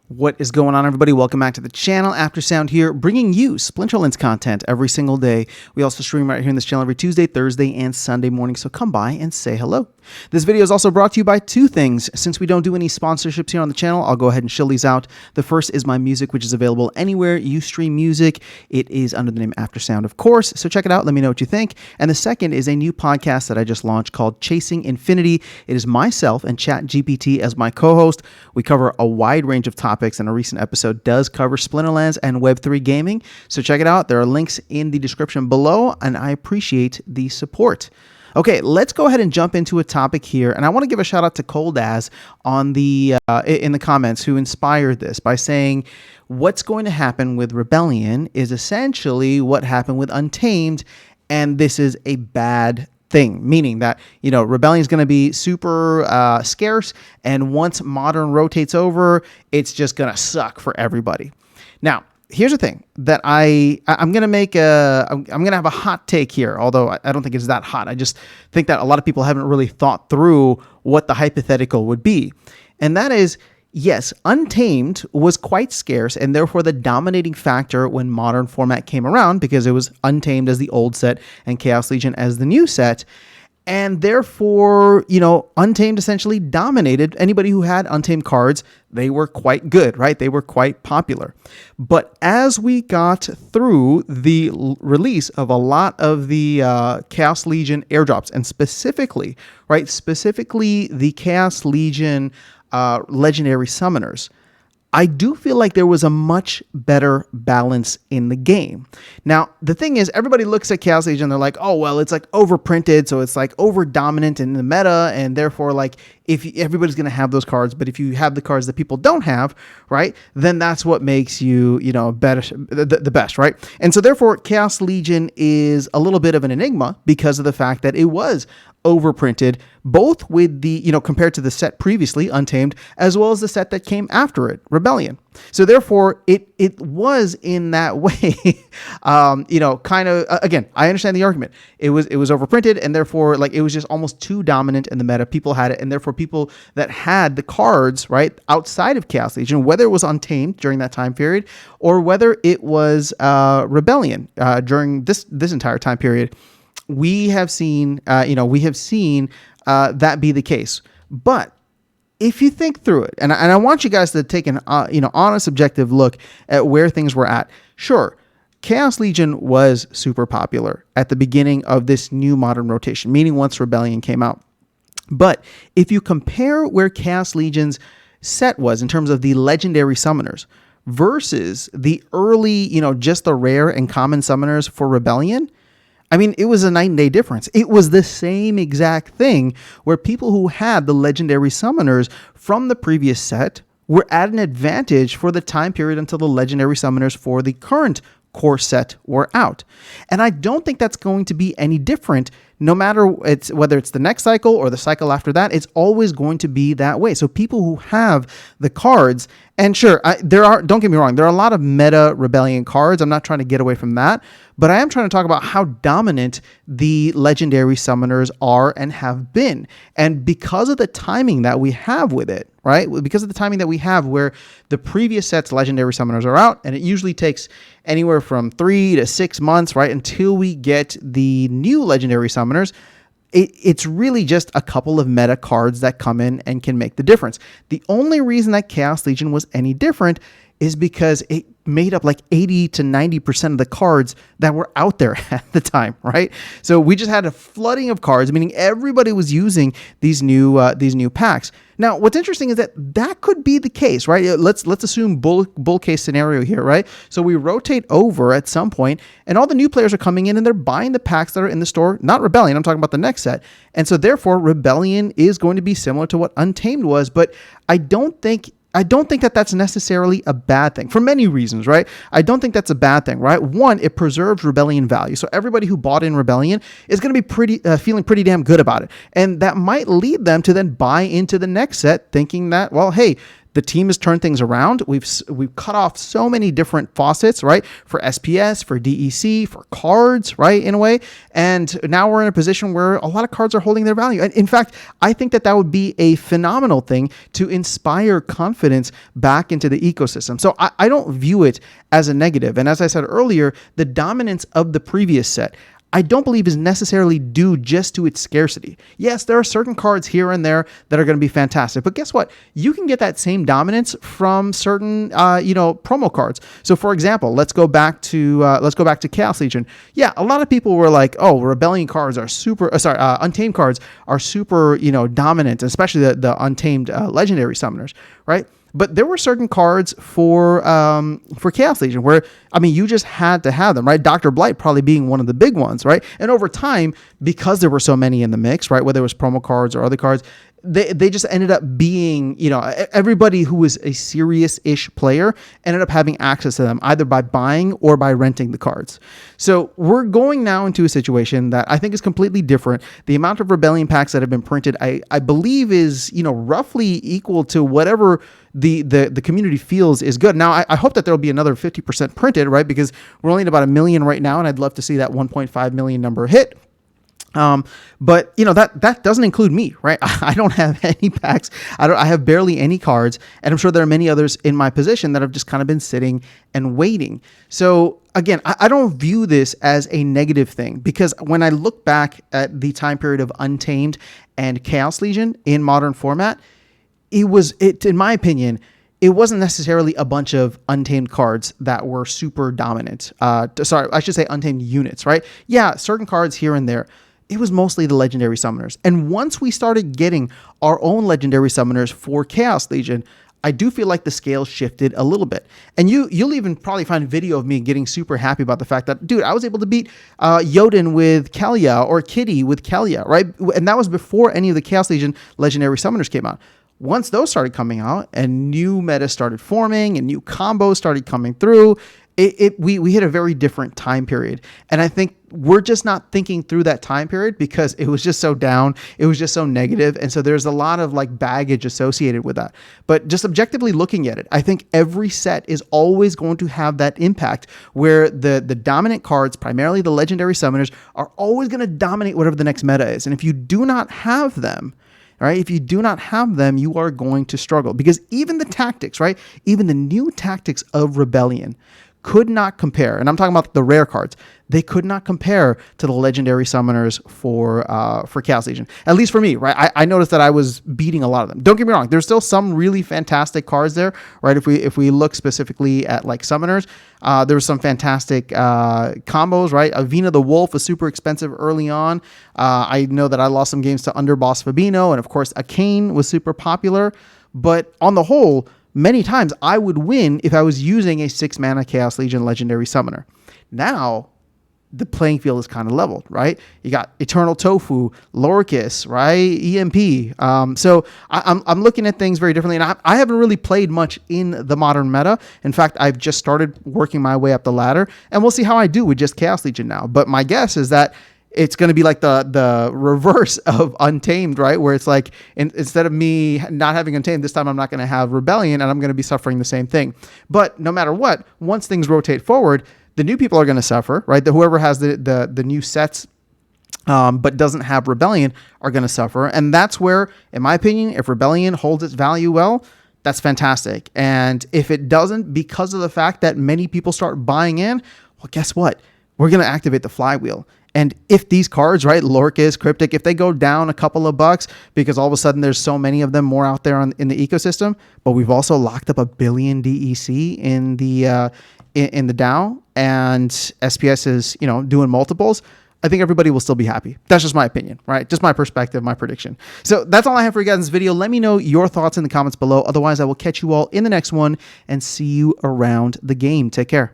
What is going on, everybody? Welcome back to the channel. Aftersound here, bringing you Splinterlands content every single day. We also stream right here in this channel every Tuesday, Thursday, and Sunday morning, so come by and say hello. This video is also brought to you by two things. Since we don't do any sponsorships here on the channel, I'll go ahead and shill these out. The first is my music, which is available anywhere you stream music. It is under the name Aftersound, of course, so check it out. Let me know what you think. And the second is a new podcast that I just launched called Chasing Infinity. It is myself and ChatGPT as my co-host. We cover a wide range of topics, and a recent episode does cover Splinterlands and Web3 gaming. So check it out. There are links in the description below, and I appreciate the support. Okay, let's go ahead and jump into a topic here, and I want to give a shout out to Coldaz on the in the comments who inspired this by saying what's going to happen with Rebellion is essentially what happened with Untamed, and this is a bad thing, meaning that, you know, Rebellion is going to be super scarce, and once Modern rotates over, it's just going to suck for everybody. Now, here's the thing that I'm going to make I'm going to have a hot take here, although I don't think it's that hot. I just think that a lot of people haven't really thought through what the hypothetical would be. And that is, yes, Untamed was quite scarce and therefore the dominating factor when Modern format came around, because it was Untamed as the old set and Chaos Legion as the new set. And therefore, you know, Untamed essentially dominated. Anybody who had Untamed cards, they were quite good, right? They were quite popular. But as we got through the release of a lot of the Chaos Legion airdrops, and specifically the Chaos Legion legendary summoners, I do feel like there was a much better balance in the game. Now, the thing is, everybody looks at Chaos Legion, they're like, oh, well, it's like overprinted, so it's like over dominant in the meta, and therefore, like, if everybody's going to have those cards, but if you have the cards that people don't have, right, then that's what makes you, you know, better, the best, right? And so therefore, Chaos Legion is a little bit of an enigma because of the fact that it was overprinted, both with the, you know, compared to the set previously, Untamed, as well as the set that came after it, Rebellion. So therefore, it was in that way, you know, kind of, again, I understand the argument. It was overprinted, and therefore, like, it was just almost too dominant in the meta. People had it, and therefore people that had the cards, right, outside of Chaos Legion, whether it was Untamed during that time period, or whether it was Rebellion during this entire time period, we have seen, that be the case. But if you think through it, and I want you guys to take an, honest, objective look at where things were at. Sure, Chaos Legion was super popular at the beginning of this new Modern rotation, meaning once Rebellion came out. But if you compare where Chaos Legion's set was in terms of the legendary summoners versus the early, just the rare and common summoners for Rebellion, I mean, it was a night and day difference. It was the same exact thing where people who had the legendary summoners from the previous set were at an advantage for the time period until the legendary summoners for the current core set were out. And I don't think that's going to be any different no matter whether it's the next cycle or the cycle after that. It's always going to be that way. So people who have the cards, and sure, don't get me wrong, there are a lot of meta Rebellion cards. I'm not trying to get away from that, but I am trying to talk about how dominant the legendary summoners are and have been. And because of the timing that we have with it, right? Because of the timing that we have where the previous set's legendary summoners are out, and it usually takes anywhere from 3 to 6 months, right, until we get the new legendary summoners. It's really just a couple of meta cards that come in and can make the difference. The only reason that Chaos Legion was any different is because it made up like 80 to 90% of the cards that were out there at the time, right? So we just had a flooding of cards, meaning everybody was using these new packs. Now, what's interesting is that could be the case, right? Let's assume bull case scenario here, right? So we rotate over at some point, and all the new players are coming in and they're buying the packs that are in the store, not Rebellion, I'm talking about the next set. And so therefore, Rebellion is going to be similar to what Untamed was, but I don't think that that's necessarily a bad thing for many reasons, right? I don't think that's a bad thing, right? One, it preserves Rebellion value. So everybody who bought in Rebellion is going to be feeling pretty damn good about it. And that might lead them to then buy into the next set thinking that, well, hey, The team has turned things around. We've cut off so many different faucets, right? For SPS, for DEC, for cards, right? In a way. And now we're in a position where a lot of cards are holding their value. And in fact, I think that would be a phenomenal thing to inspire confidence back into the ecosystem. So I don't view it as a negative. And as I said earlier, the dominance of the previous set, I don't believe is necessarily due just to its scarcity. Yes, there are certain cards here and there that are going to be fantastic, but guess what? You can get that same dominance from certain, promo cards. So, for example, let's go back to Chaos Legion. Yeah, a lot of people were like, "Oh, Rebellion cards are super." Untamed cards are super, dominant, especially the Untamed legendary summoners, right? But there were certain cards for Chaos Legion where, you just had to have them, right? Dr. Blight probably being one of the big ones, right? And over time, because there were so many in the mix, right, whether it was promo cards or other cards, they just ended up being, everybody who was a serious-ish player ended up having access to them either by buying or by renting the cards. So we're going now into a situation that I think is completely different. The amount of Rebellion packs that have been printed, I believe is, roughly equal to whatever the community feels is good. Now, I hope that there'll be another 50% printed, right? Because we're only at about 1 million right now, and I'd love to see that 1.5 million number hit. But that doesn't include me, right? I don't have any packs. I have barely any cards, and I'm sure there are many others in my position that have just kind of been sitting and waiting. So again, I don't view this as a negative thing, because when I look back at the time period of Untamed and Chaos Legion in modern format, in my opinion, it wasn't necessarily a bunch of Untamed cards that were super dominant. Sorry, I should say Untamed units, right? Yeah, certain cards here and there. It was mostly the legendary summoners. And once we started getting our own legendary summoners for Chaos Legion, I do feel like the scale shifted a little bit. And you'll even probably find a video of me getting super happy about the fact that, dude, I was able to beat Jotun with Kelia or Kitty with Kelia, right? And that was before any of the Chaos Legion legendary summoners came out. Once those started coming out and new meta started forming and new combos started coming through, we hit a very different time period. And I think we're just not thinking through that time period because it was just so down. It was just so negative. And so there's a lot of baggage associated with that. But just objectively looking at it, I think every set is always going to have that impact where the dominant cards, primarily the legendary summoners, are always going to dominate whatever the next meta is. And if you do not have them, right? If you do not have them, you are going to struggle, because even the tactics, right? Even the new tactics of Rebellion could not compare. And I'm talking about the rare cards. They could not compare to the legendary summoners for Chaos Legion. At least for me, right? I noticed that I was beating a lot of them. Don't get me wrong. There's still some really fantastic cards there, right? If we look specifically at summoners, there were some fantastic combos, right? Avina the Wolf was super expensive early on. I know that I lost some games to Underboss Fabino, and of course, Akane was super popular. But on the whole, many times I would win if I was using a 6-mana Chaos Legion legendary summoner. Now, the playing field is kind of leveled, right? You got Eternal Tofu, Lorcus, right? EMP. So I'm looking at things very differently, and I haven't really played much in the modern meta. In fact, I've just started working my way up the ladder, and we'll see how I do with just Chaos Legion now. But my guess is that it's going to be like the reverse of Untamed, right? Where it's like, instead of me not having Untamed, this time I'm not going to have Rebellion, and I'm going to be suffering the same thing. But no matter what, once things rotate forward, the new people are going to suffer, right? Whoever has the new sets but doesn't have Rebellion are going to suffer. And that's where, in my opinion, if Rebellion holds its value well, that's fantastic. And if it doesn't, because of the fact that many people start buying in, well, guess what? We're going to activate the flywheel. And if these cards, right, Lorcus, Cryptic, if they go down a couple of bucks because all of a sudden there's so many of them more out there in the ecosystem, but we've also locked up 1 billion DEC in the DAO, and SPS is, doing multiples, I think everybody will still be happy. That's just my opinion, right? Just my perspective, my prediction. So that's all I have for you guys in this video. Let me know your thoughts in the comments below. Otherwise, I will catch you all in the next one and see you around the game. Take care.